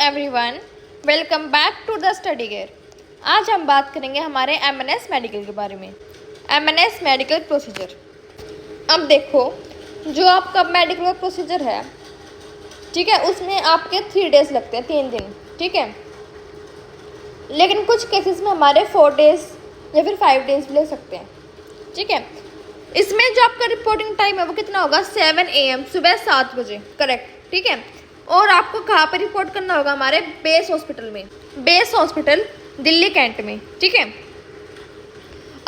Everyone, welcome back to the study gear. आज हम बात करेंगे हमारे एमएनएस मेडिकल के बारे में। MNS medical procedure. अब देखो, जो आपका मेडिकल का प्रोसीजर है, ठीक है, उसमें आपके 3 डेज लगते हैं, 3 दिन, ठीक है। लेकिन कुछ केसेस में हमारे 4 डेज या फिर 5 डेज भी ले सकते हैं, ठीक है। इसमें जो आपका रिपोर्टिंग टाइम है वो कितना होगा? 7 AM, सुबह 7 बजे, करेक्ट, ठीक है। और आपको कहाँ पर रिपोर्ट करना होगा? हमारे बेस हॉस्पिटल में, बेस हॉस्पिटल दिल्ली कैंट में, ठीक है।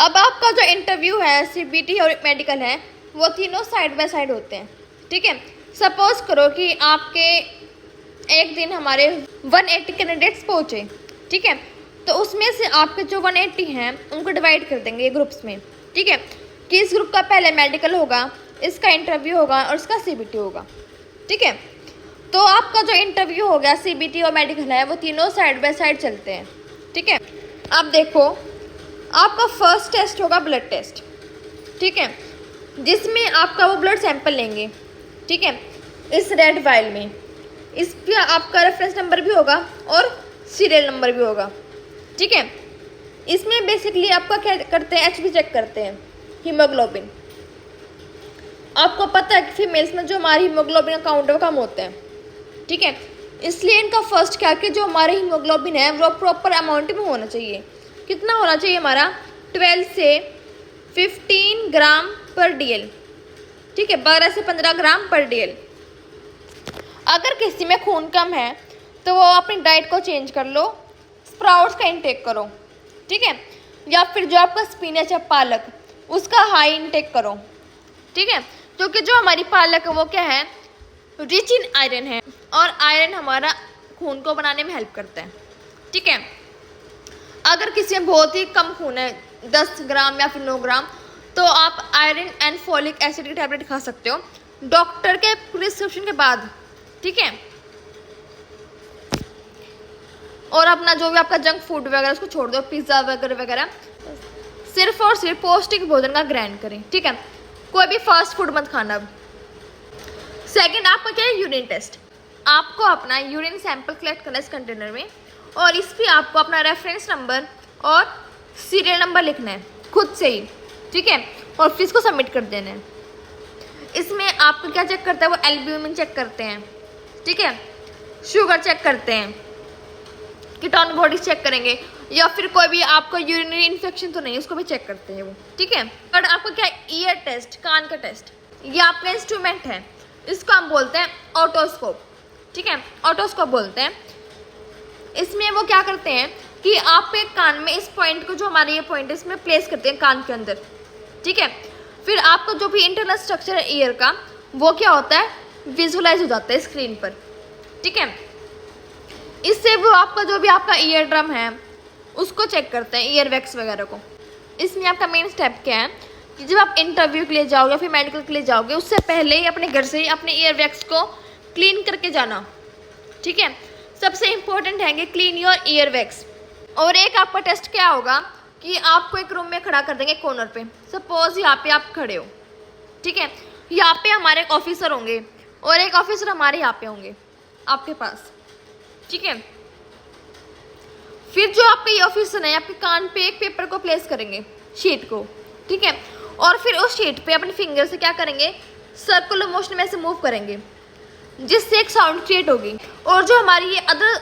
अब आपका जो इंटरव्यू है, सीबीटी और मेडिकल है, वो तीनों साइड बाय साइड होते हैं, ठीक है। सपोज करो कि आपके एक दिन हमारे 180 कैंडिडेट्स पहुँचे, ठीक है, तो उसमें से आपके जो 180 हैं उनको डिवाइड कर देंगे ग्रुप्स में, ठीक है, कि इस ग्रुप का पहले मेडिकल होगा, इसका इंटरव्यू होगा और इसका सीबीटी होगा, ठीक है। तो आपका जो इंटरव्यू हो गया, सीबीटी और मेडिकल है, वो तीनों साइड बाय साइड चलते हैं, ठीक है। अब देखो, आपका फर्स्ट टेस्ट होगा ब्लड टेस्ट, ठीक है, जिसमें आपका वो ब्लड सैंपल लेंगे, ठीक है, इस रेड वाइल में। इस पर आपका रेफरेंस नंबर भी होगा और सीरियल नंबर भी होगा, ठीक है। इसमें बेसिकली आपका क्या करते हैं? एचबी चेक करते हैं, हीमोग्लोबिन। आपको पता है कि फीमेल्स में जो हमारी हीमोग्लोबिन का काउंट है वो कम होता है, ठीक है। इसलिए इनका फर्स्ट क्या कि जो हमारे हीमोग्लोबिन है वो प्रॉपर अमाउंट में होना चाहिए। कितना होना चाहिए हमारा? 12 से 15 ग्राम पर डीएल, ठीक है, 12 से 15 ग्राम पर डीएल। अगर किसी में खून कम है तो वो अपनी डाइट को चेंज कर लो, स्प्राउट्स का इंटेक करो, ठीक है, या फिर जो आपका स्पिनच है, पालक, उसका हाई इंटेक करो, ठीक है। क्योंकि जो हमारी पालक है वो क्या है? रिच इन आयरन है, और आयरन हमारा खून को बनाने में हेल्प करता है, ठीक है। अगर किसी में बहुत ही कम खून है, 10 ग्राम या फिर 9 ग्राम, तो आप आयरन एंड फॉलिक एसिड की टैबलेट खा सकते हो डॉक्टर के प्रिस्क्रिप्शन के बाद, ठीक है। और अपना जो भी आपका जंक फूड वगैरह उसको छोड़ दो, पिज्ज़ा वगैरह वगैरह। सिर्फ और सिर्फ पौष्टिक भोजन का ग्रहण करें, ठीक है। कोई भी फास्ट फूड मत खाना। सेकंड आपका क्या है? Urine test. आपको अपना यूरिन सैंपल कलेक्ट करना है इस कंटेनर में, और इस पर आपको अपना रेफरेंस नंबर और सीरियल नंबर लिखना है खुद से ही, ठीक है, और फिर इसको सबमिट कर देना है। इसमें आपको क्या चेक करता है? वो एल्ब्यूमिन चेक करते हैं, ठीक है, शुगर चेक करते हैं, कीटाणु बॉडी चेक करेंगे, या फिर कोई भी आपको यूरिनरी इन्फेक्शन तो नहीं, उसको भी चेक करते हैं वो, ठीक है। और आपको क्या? ईयर टेस्ट, कान का टेस्ट। ये आपका इंस्ट्रूमेंट है, इसको हम बोलते हैं ऑटोस्कोप, ठीक है, ऑटोस्कोप बोलते हैं। इसमें वो क्या करते हैं कि आप एक कान में इस पॉइंट को, जो हमारे ये पॉइंट है, इसमें प्लेस करते हैं कान के अंदर, ठीक है। फिर आपका जो भी इंटरनल स्ट्रक्चर है ईयर का, वो क्या होता है? विजुअलाइज हो जाता है स्क्रीन पर, ठीक है। इससे वो आपका जो भी आपका ईयर ड्रम है उसको चेक करते हैं, ईयर वैक्स वगैरह को। इसमें आपका मेन स्टेप क्या है कि जब आप इंटरव्यू के लिए जाओगे या फिर मेडिकल के लिए जाओगे, उससे पहले ही अपने घर से ही अपने ईयर वैक्स को क्लीन करके जाना, ठीक है। सबसे इम्पोर्टेंट है कि क्लीन योर ईयर वैक्स। और एक आपका टेस्ट क्या होगा कि आपको एक रूम में खड़ा कर देंगे कॉर्नर पे। सपोज यहाँ पे आप खड़े हो, ठीक है, यहाँ पे हमारे एक ऑफिसर होंगे और एक ऑफिसर हमारे यहाँ पे होंगे आपके पास, ठीक है। फिर जो आपके ये ऑफिसर है आपके कान पे एक पेपर को प्लेस करेंगे, शीट को, ठीक है, और फिर उस शीट पे अपने फिंगर से क्या करेंगे? सर्कुलर मोशन में से मूव करेंगे, जिससे एक साउंड क्रिएट होगी। और जो हमारी ये अदर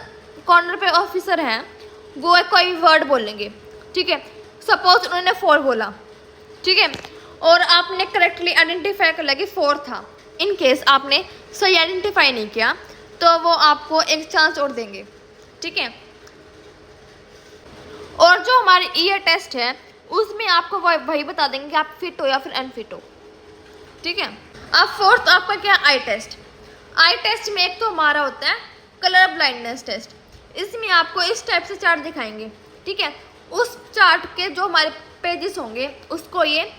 कॉर्नर पे ऑफिसर हैं वो एक कोई वर्ड बोलेंगे, ठीक है। सपोज उन्होंने 4 बोला, ठीक है, और आपने करेक्टली आइडेंटिफाई कर लिया कि 4 था। इन केस आपने सही आइडेंटिफाई नहीं किया तो वो आपको एक चांस और देंगे, ठीक है। और जो हमारे ईयर टेस्ट है उसमें आपको वही बता देंगे कि आप फिट हो या फिर अनफिट हो, ठीक है। अब फोर्थ आपका क्या? आई टेस्ट। आई टेस्ट में एक तो हमारा होता है कलर ब्लाइंडनेस टेस्ट। इसमें आपको इस टाइप से चार्ट दिखाएंगे, ठीक है। उस चार्ट के जो हमारे पेजेस होंगे उसको ये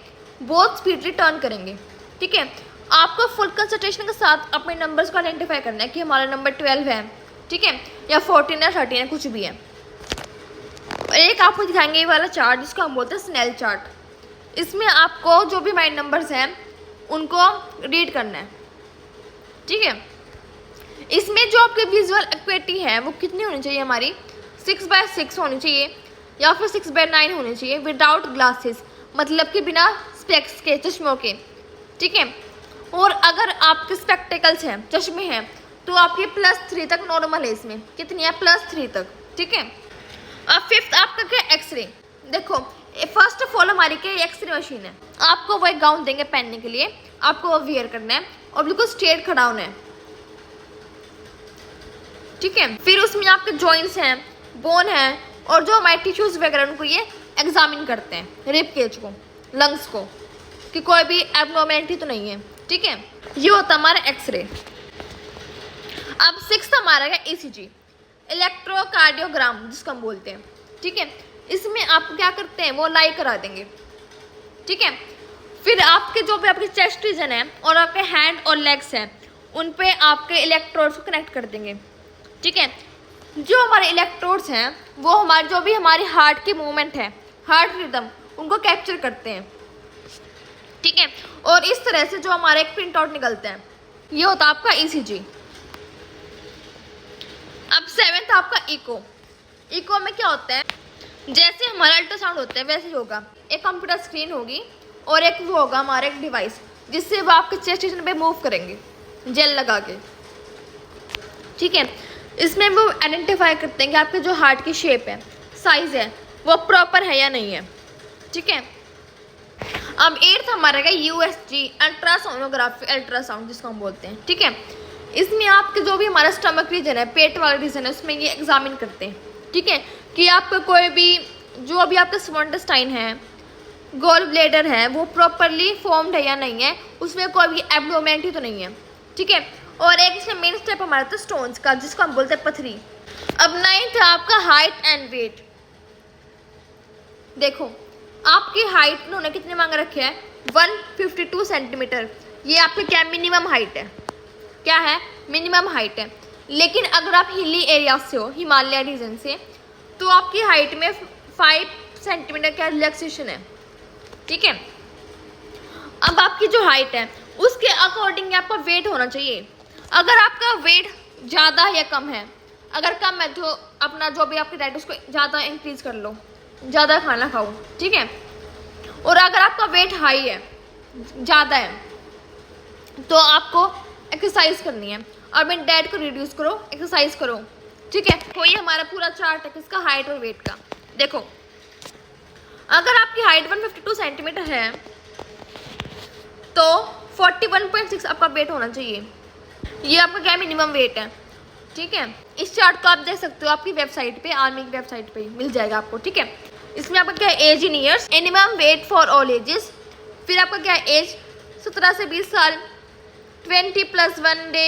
बहुत स्पीडली टर्न करेंगे, ठीक है। आपको फुल कंसंट्रेशन के साथ अपने नंबर्स को आइडेंटिफाई करना है कि हमारा नंबर 12 है, ठीक है, या 14 या 13 है, कुछ भी है। एक आपको दिखाएंगे ये वाला चार्ट जिसको हम बोलते हैं स्नेल चार्ट। इसमें आपको जो भी हमारे नंबर्स हैं उनको रीड करना है, ठीक है। इसमें जो आपकी विजुअल एक्यूरेटी है वो कितनी होनी चाहिए हमारी, 6/6 होनी चाहिए या फिर 6/9 होनी चाहिए विदाउट ग्लासेस, मतलब कि बिना स्पेक्स के, चश्मों के, ठीक है। और अगर आपके स्पेक्टिकल्स हैं, चश्मे हैं, तो आपके +3 तक नॉर्मल है, इसमें कितनी है, +3 तक, ठीक है। अब फिफ्थ आपका क्या, एक्सरे। देखो फर्स्ट ऑफ ऑल हमारी क्या एक्सरे मशीन है, आपको वो एक गाउन देंगे पहनने के लिए, आपको वो वियर करना है और बिल्कुल स्ट्रेट खड़ा होना है, ठीक है। फिर उसमें आपके जॉइंट्स हैं, बोन है और जो हमारे टिश्यूज वगैरह उनको ये एग्जामिन करते हैं, रिब केज को, लंग्स को, कि कोई भी एबनॉर्मैलिटी तो नहीं है, ठीक है। ये होता है हमारा एक्सरे। अब सिक्स्थ हमारा है ईसीजी, इलेक्ट्रोकार्डियोग्राम जिसको हम बोलते हैं, ठीक है। इसमें आप क्या करते हैं, वो लाई करा देंगे, ठीक है। फिर आपके जो भी आपके चेस्ट रीजन है और आपके हैंड और लेग्स हैं उन पे आपके इलेक्ट्रोड्स को कनेक्ट कर देंगे, ठीक है। जो हमारे इलेक्ट्रोड्स हैं वो हमारे जो भी हमारे हार्ट के मूवमेंट है, हार्ट रिदम, उनको कैप्चर करते हैं, ठीक है। और इस तरह से जो हमारे एक प्रिंट आउट निकलते हैं, ये होता है आपका ईसीजी। अब सेवेंथ आपका इको। इको में क्या होता है, जैसे हमारा अल्ट्रासाउंड होता है वैसे ही होगा, एक कंप्यूटर स्क्रीन होगी और एक वो होगा हमारा एक डिवाइस जिससे वो आपके चेस्ट रीजन पे मूव करेंगे जेल लगा के, ठीक है। इसमें वो आइडेंटिफाई करते हैं कि आपके जो हार्ट की शेप है, साइज है, वो प्रॉपर है या नहीं है, ठीक है। अब एट्थ हमारा है यूएसजी, अल्ट्रासोनोग्राफी, अल्ट्रासाउंड जिसको हम बोलते हैं, ठीक है। इसमें आपके जो भी हमारा स्टमक रीजन है, पेट वाला रीजन है, उसमें ये एग्जामिन करते हैं, ठीक है, कि आपका कोई भी जो भी आपका स्मॉल इंटेस्टाइन है, गॉल ब्लैडर है, वो प्रॉपरली फॉर्म्ड है या नहीं है, उसमें कोई भी एब्नॉर्मैलिटी तो नहीं है, ठीक है। और एक इसमें मेन स्टेप हमारा था स्टोन्स का जिसको हम बोलते हैं पथरी। अब नाइन्थ है आपका हाइट एंड वेट। देखो आपकी हाइट उन्होंने कितने मांग रखे हैं, 152 सेंटीमीटर, ये आपकी क्या मिनिमम हाइट है, क्या है, मिनिमम हाइट है। लेकिन अगर आप हिली एरिया से हो, हिमालय रीजन से, तो आपकी हाइट में 5 सेंटीमीटर का रिलैक्सेशन है, ठीक है। अब आपकी जो हाइट है उसके अकॉर्डिंग आपका वेट होना चाहिए। अगर आपका वेट ज़्यादा या कम है, अगर कम है तो अपना जो भी आपकी डाइट उसको ज़्यादा इंक्रीज कर लो, ज़्यादा खाना खाओ, ठीक है। और अगर आपका वेट हाई है, ज़्यादा है, तो आपको एक्सरसाइज करनी है, अपने डाइट को रिड्यूस करो, एक्सरसाइज करो, ठीक है। तो ये हमारा पूरा चार्ट है किसका, हाइट और वेट का। देखो अगर आपकी हाइट 152 सेंटीमीटर है तो 41.6 आपका वेट होना चाहिए, ये आपका क्या मिनिमम वेट है, ठीक है। इस चार्ट को आप देख सकते हो आपकी वेबसाइट पे, आर्मी की वेबसाइट पे मिल जाएगा आपको, ठीक है। इसमें आपका क्या age in years, minimum weight for all ages, फिर आपका क्या एज 17 से 20 साल, 20+1 डे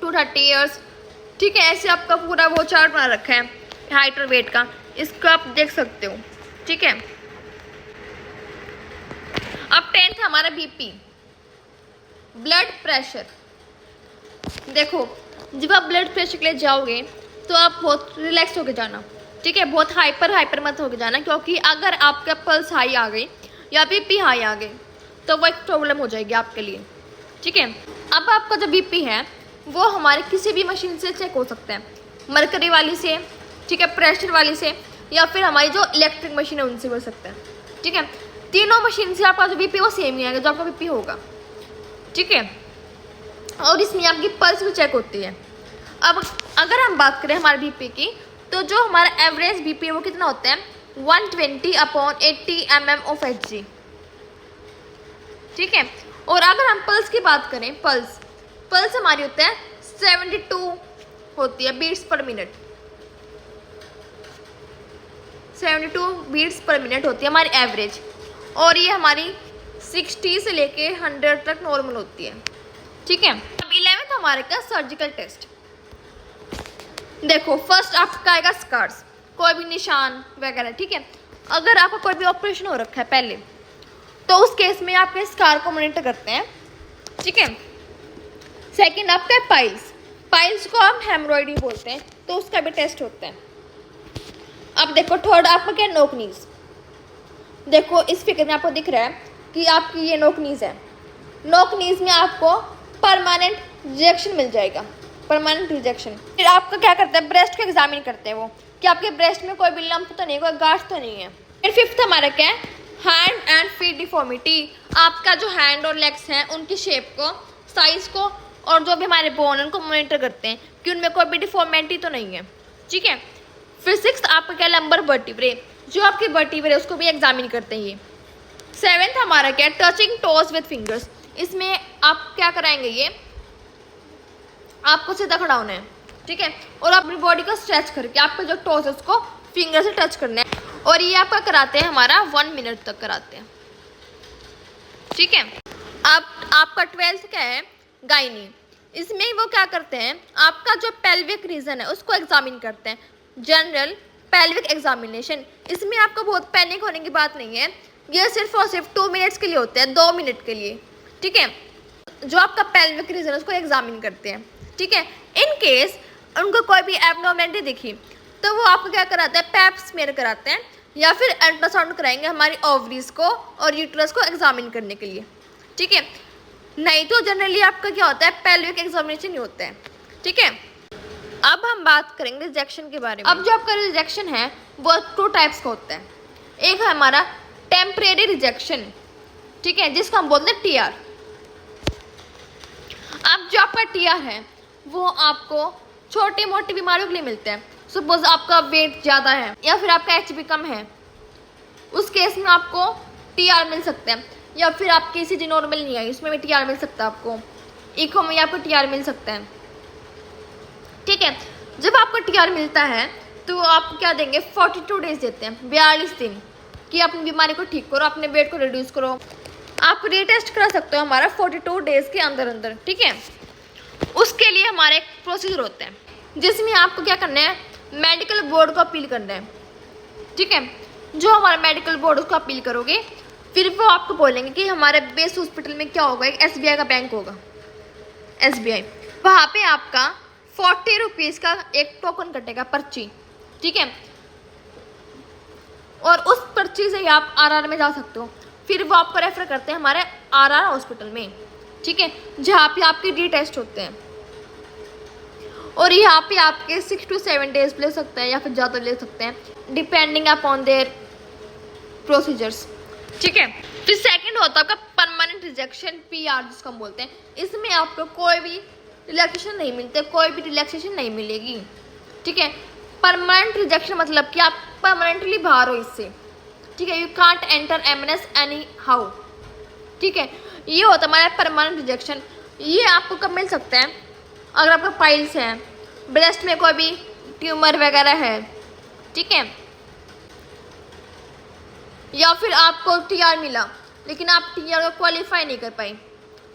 टू 30 ईयर्स, ठीक है। ऐसे आपका पूरा वो चार्ट बना रखा है हाइट और वेट का, इसको आप देख सकते हो, ठीक है। अब 10th हमारा बीपी, ब्लड प्रेशर। देखो जब आप ब्लड प्रेशर के लिए जाओगे तो आप बहुत रिलैक्स होके जाना, ठीक है, बहुत हाइपर मत होके जाना, क्योंकि अगर आपका पल्स हाई आ गई या बीपी हाई आ गई तो वो एक प्रॉब्लम हो जाएगी आपके लिए, ठीक है। अब आपका जो बीपी है वो हमारे किसी भी मशीन से चेक हो सकता है, मरकरी वाली से, ठीक है, प्रेशर वाली से, या फिर हमारी जो इलेक्ट्रिक मशीन है उनसे हो सकता है, ठीक है। तीनों मशीन से आपका जो बीपी वो सेम ही आएगा जो आपका बीपी होगा, ठीक है। और इसमें आपकी पल्स भी चेक होती है। अब अगर हम बात करें हमारे बीपी की, तो जो हमारा एवरेज बीपी है वो कितना होता है, 120/80 mmHg, ठीक है। और अगर हम पल्स की बात करें, पल्स हमारी होता है 72 होती है बीट्स पर मिनट, 72 बीट्स पर मिनट होती है हमारी एवरेज, और ये हमारी 60 से लेके 100 तक नॉर्मल होती है, ठीक है। अब 11th हमारे का सर्जिकल टेस्ट। देखो फर्स्ट आपका आएगा स्कार्स, कोई भी निशान वगैरह, ठीक है। अगर आपका कोई भी ऑपरेशन हो रखा है पहले, तो उस केस में आपके स्कार को मॉनिटर करते हैं, ठीक है। सेकंड आपका है पाइल्स को हम हेमरॉइड ही बोलते हैं, तो उसका भी टेस्ट होता है। अब देखो थर्ड आपका क्या, नोक नीज। देखो इस फिगर में आपको दिख रहा है कि आपकी ये नोक नीज है, नोक नीज में आपको परमानेंट रिजेक्शन मिल जाएगा, परमानेंट रिजेक्शन। फिर आपका क्या करते हैं, ब्रेस्ट को एग्जामिन करते हैं वो कि आपके ब्रेस्ट में कोई भी लंप तो नहीं, कोई गांठ तो नहीं है। फिर फिफ्थ हमारा क्या है, हैंड एंड फीट डिफॉर्मिटी। आपका जो हैंड और लेग्स हैं उनकी शेप को, साइज को और जो भी हमारे बोन उनको मॉनिटर करते हैं कि उनमें कोई भी डिफॉर्मिटी तो नहीं है, ठीक है। फिर सिक्स्थ आपका क्या, लंबर वर्टिब्रे, जो आपकी वर्टिब्रे उसको भी एग्जामिन करते हैं ये। सेवेंथ हमारा क्या, टचिंग टोज विद फिंगर्स। इसमें आप क्या कराएंगे, ये आपको सीधा खड़ा होना है, ठीक है, और अपनी बॉडी को स्ट्रेच करके आपका जो टोज है उसको फिंगर से टच करना है। और ये आपका कराते हैं हमारा 1 मिनट तक कराते हैं, ठीक है। अब आपका 12th क्या है, गायनी। इसमें वो क्या करते हैं, आपका जो पेल्विक रीजन है उसको एग्जामिन करते हैं, जनरल पेल्विक एग्जामिनेशन। इसमें आपको बहुत पैनिक होने की बात नहीं है, ये सिर्फ और सिर्फ 2 मिनट्स के लिए होते हैं, 2 मिनट के लिए, ठीक है। जो आपका पेल्विक रीजन है उसको एग्जामिन करते हैं, ठीक है। इन केस उनको कोई भी एबनॉर्मलिटी दिखी तो वो आपको क्या कराते हैं, पैप स्मेयर कराते हैं या फिर अल्ट्रासाउंड कराएंगे हमारी ओवरीज को और यूट्रस को एग्जामिन करने के लिए, ठीक है। नहीं तो जनरली आपका क्या होता है, पेल्विक एग्जामिनेशन ही होता है, ठीक है। अब हम बात करेंगे रिजेक्शन के बारे में। अब जो आपका रिजेक्शन है वो 2 टाइप्स का होता है। एक है हमारा टेम्परेरी रिजेक्शन, ठीक है, जिसको हम बोलते हैं टीआर। अब जो आपका टीआर है वो आपको छोटी मोटी बीमारियों के लिए मिलते हैं। सपोज आपका वेट ज़्यादा है या फिर आपका एचबी कम है, उस केस में आपको टीआर मिल सकते हैं। या फिर आपकी ईसीजी नॉर्मल नहीं आई, उसमें भी टीआर मिल सकता है आपको। इको में आपको टीआर मिल सकता है, ठीक है। जब आपको टीआर मिलता है तो आप क्या देंगे, 42 डेज देते हैं, 42 दिन कि अपनी बीमारी को ठीक करो, अपने वेट को रिड्यूस करो। आप रीटेस्ट करा सकते हो हमारा 42 डेज के अंदर अंदर, ठीक है। उसके लिए हमारा एक प्रोसीजर होता है जिसमें आपको क्या करना है, मेडिकल बोर्ड को अपील करना है, ठीक है। जो हमारा मेडिकल बोर्ड उसको अपील करोगे, फिर वो आपको बोलेंगे कि हमारे बेस हॉस्पिटल में क्या होगा, एक एसबीआई का बैंक होगा, एसबीआई, वहाँ पे आपका 40 रुपीज़ का एक टोकन कटेगा, पर्ची, ठीक है। और उस पर्ची से ही आप आरआर में जा सकते हो। फिर वो आपको रेफर करते हैं हमारे आरआर हॉस्पिटल में, ठीक है, जहाँ पे आपके डी टेस्ट होते हैं। और यहाँ पे आपके 6 to 7 डेज ले सकते हैं या फिर ज़्यादा ले सकते हैं, डिपेंडिंग अपॉन देयर प्रोसीजर्स, ठीक है। फिर सेकंड होता है आपका परमानेंट रिजेक्शन, पीआर जिसको हम बोलते हैं। इसमें आपको कोई भी रिलैक्सेशन नहीं मिलते, कोई भी रिलैक्सेशन नहीं मिलेगी, ठीक है। परमानेंट रिजेक्शन मतलब कि आप परमानेंटली बाहर हो इससे, ठीक है। You can't enter MNS any how, ठीक है। ये होता है हमारा परमानेंट रिजेक्शन। ये आपको कब मिल सकता है, अगर आपका पाइल्स है, ब्रेस्ट में कोई भी ट्यूमर वगैरह है, ठीक है, या फिर आपको टीआर मिला लेकिन आप टीआर को क्वालिफाई नहीं कर पाए,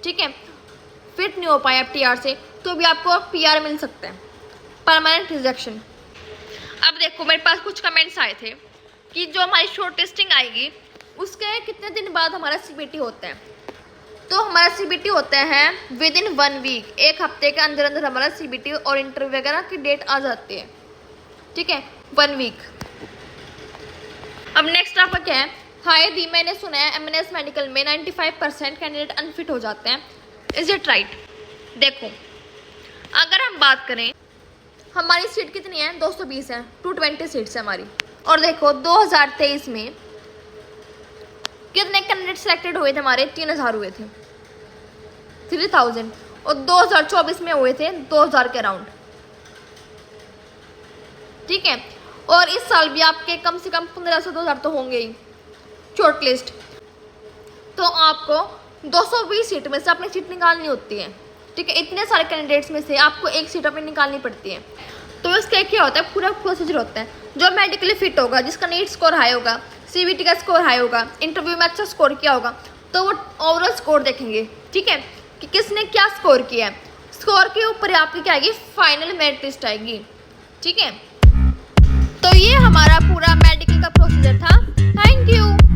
ठीक है, फिट नहीं हो पाए आप टीआर से, तो भी आपको पीआर मिल सकता है, परमानेंट रिजेक्शन। अब देखो मेरे पास कुछ कमेंट्स आए थे कि जो हमारी शॉर्ट टेस्टिंग आएगी उसके कितने दिन बाद हमारा सीबीटी होता है। तो हमारा सीबीटी होता है विद इन 1 वीक, 1 हफ्ते के अंदर अंदर हमारा सीबीटी और इंटरव्यू वगैरह की डेट आ जाती है, ठीक है, 1 वीक। अब नेक्स्ट आपका क्या है, हाय दी, मैंने सुना है एमएनएस मेडिकल में 95% कैंडिडेट अनफिट हो जाते हैं, इज इट राइट? देखो अगर हम बात करें, हमारी सीट कितनी है, 220 है, 220 सीट्स है हमारी। और देखो 2023 में कितने कैंडिडेट सेलेक्टेड हुए थे हमारे, 3000 हुए थे, 3000। और 2024 में हुए थे 2000 के अराउंड, ठीक है। और इस साल भी आपके कम से कम 1500 से 2000 तो होंगे ही शॉर्ट लिस्ट। तो आपको 220 सीट में से अपनी सीट निकालनी होती है, ठीक है। इतने सारे कैंडिडेट्स में से आपको एक सीट अपनी निकालनी पड़ती है। तो इसका क्या होता है, पूरा प्रोसीजर होता है। जो मेडिकली फिट होगा, जिसका नीट स्कोर हाई होगा, सीबीटी का स्कोर हाई होगा, इंटरव्यू में अच्छा स्कोर किया होगा, तो वो ओवरऑल स्कोर देखेंगे, ठीक है, कि किसने क्या स्कोर किया है। स्कोर के ऊपर आपकी क्या आएगी, फाइनल मेरिट लिस्ट आएगी, ठीक है। तो ये हमारा पूरा मेडिकल का प्रोसीजर था। Thank you.